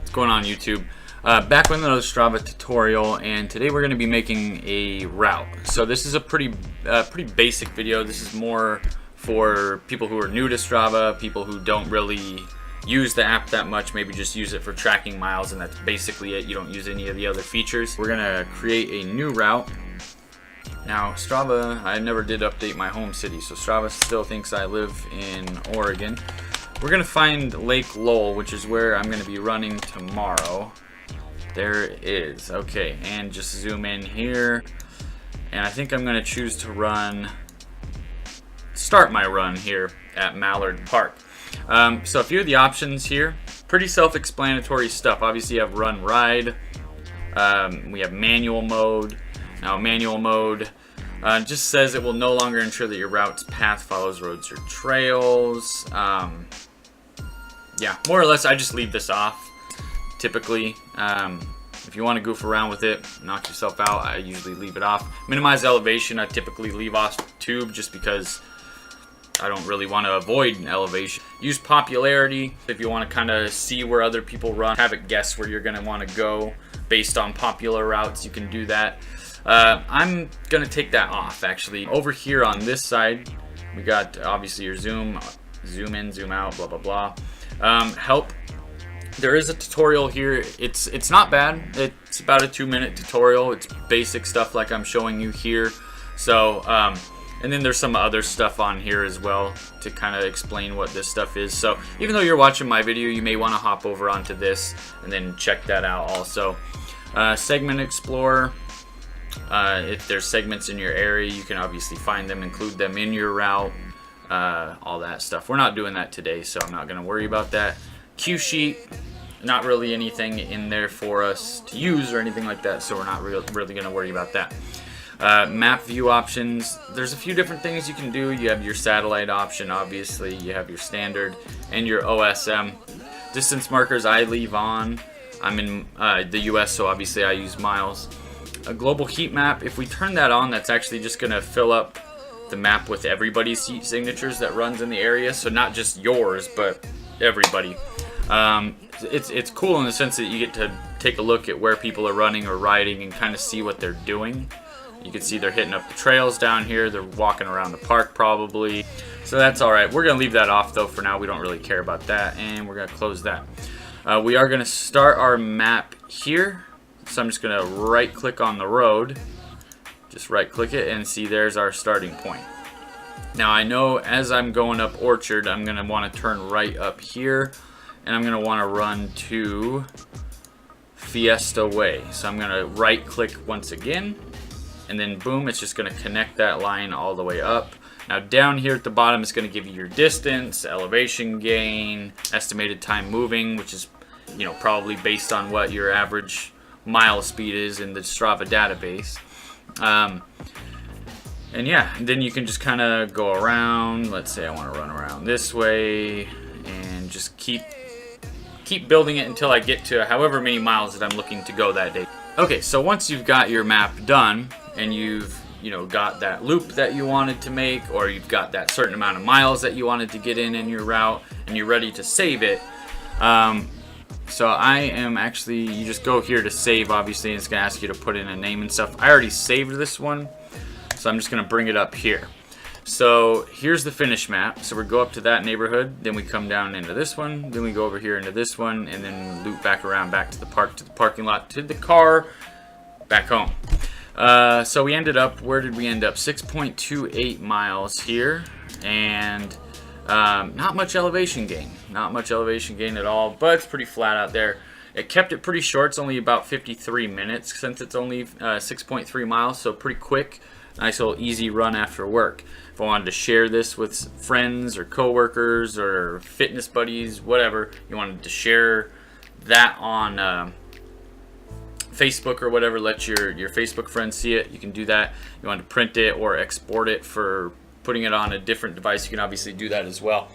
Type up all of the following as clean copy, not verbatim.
What's going on, YouTube? Back with another Strava tutorial, and today we're going to be making a route. So this is a pretty basic video. This is more for people who are new to Strava, people who don't really use the app that much, maybe just use it for tracking miles, and that's basically it. You don't use any of the other features. We're going to create a new route. Now, Strava, I never did update my home city, so Strava still thinks I live in Oregon. We're going to find Lake Lowell, which is where I'm going to be running tomorrow. There it is. Okay, and just zoom in here. And I think I'm going to choose to start my run here at Mallard Park. So a few of the options here, pretty self-explanatory stuff. Obviously you have run, ride. We have manual mode. Now manual mode just says it will no longer ensure that your route's path follows roads or trails. Yeah, more or less I just leave this off typically. If you want to goof around with it, knock yourself out, I usually leave it off. Minimize elevation, I typically leave off tube just because I don't really want to avoid an elevation. Use popularity if you want to kind of see where other people run, have it guess where you're going to want to go based on popular routes. You can do that. I'm going to take that off actually. Over here on this side, we got obviously your zoom in, zoom out, blah, blah, blah. Help. There is a tutorial here. It's not bad. It's about a 2-minute tutorial. It's basic stuff like I'm showing you here. So, and then there's some other stuff on here as well to kind of explain what this stuff is. So even though you're watching my video, you may want to hop over onto this and then check that out also. Segment Explorer. If there's segments in your area, you can obviously find them, include them in your route, all that stuff. We're not doing that today, so I'm not going to worry about that. Cue sheet, not really anything in there for us to use or anything like that, so we're not really going to worry about that. Map view options, there's a few different things you can do. You have your satellite option, obviously, you have your standard, and your OSM. Distance markers I leave on. I'm in the US, so obviously I use miles. A global heat map, if we turn that on, that's actually just going to fill up the map with everybody's heat signatures that runs in the area, so not just yours, but everybody. It's cool in the sense that you get to take a look at where people are running or riding and kind of see what they're doing. You can see they're hitting up the trails down here, they're walking around the park probably, so that's alright. We're going to leave that off though for now. We don't really care about that, and we're going to close that. We are going to start our map here, so I'm just going to right click on the road, just right click it, and see there's our starting point. Now I know as I'm going up Orchard, I'm going to want to turn right up here, and I'm going to want to run to Fiesta Way. So I'm going to right click once again, and then boom, it's just going to connect that line all the way up. Now down here at the bottom, it's going to give you your distance, elevation gain, estimated time moving, which is, you know, probably based on what your average mile speed is in the Strava database. And yeah, then you can just kind of go around. Let's say I want to run around this way and just keep building it until I get to however many miles that I'm looking to go that day. Okay, so once you've got your map done and you've got that loop that you wanted to make, or you've got that certain amount of miles that you wanted to get in your route, and you're ready to save it, so I am actually, you just go here to save, obviously, and it's going to ask you to put in a name and stuff. I already saved this one, so I'm just going to bring it up here. So here's the finish map. So we go up to that neighborhood, then we come down into this one, then we go over here into this one, and then loop back around back to the park, to the parking lot, to the car, back home. So we ended up, where did we end up? 6.28 miles here, and not much elevation gain. Not much elevation gain at all, but it's pretty flat out there. It kept it pretty short. It's only about 53 minutes since it's only 6.3 miles, so pretty quick. Nice little easy run after work. If I wanted to share this with friends or coworkers or fitness buddies, whatever, you wanted to share that on Facebook or whatever, let your Facebook friends see it, you can do that. You want to print it or export it for putting it on a different device, you can obviously do that as well.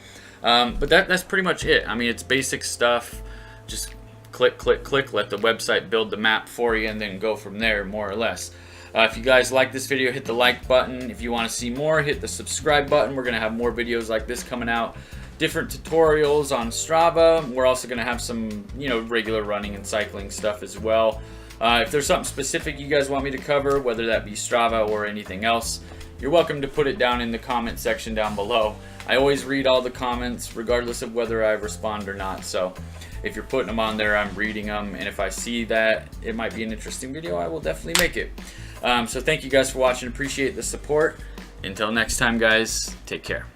But that's pretty much it. I mean, it's basic stuff. Just click, click, click, let the website build the map for you, and then go from there, more or less. If you guys like this video, hit the like button. If you want to see more, hit the subscribe button. We're going to have more videos like this coming out. different tutorials on Strava. We're also going to have some, regular running and cycling stuff as well. If there's something specific you guys want me to cover, whether that be Strava or anything else, you're welcome to put it down in the comment section down below. I always read all the comments regardless of whether I respond or not. So if you're putting them on there, I'm reading them. And if I see that it might be an interesting video, I will definitely make it. So thank you guys for watching. Appreciate the support. Until next time, guys, take care.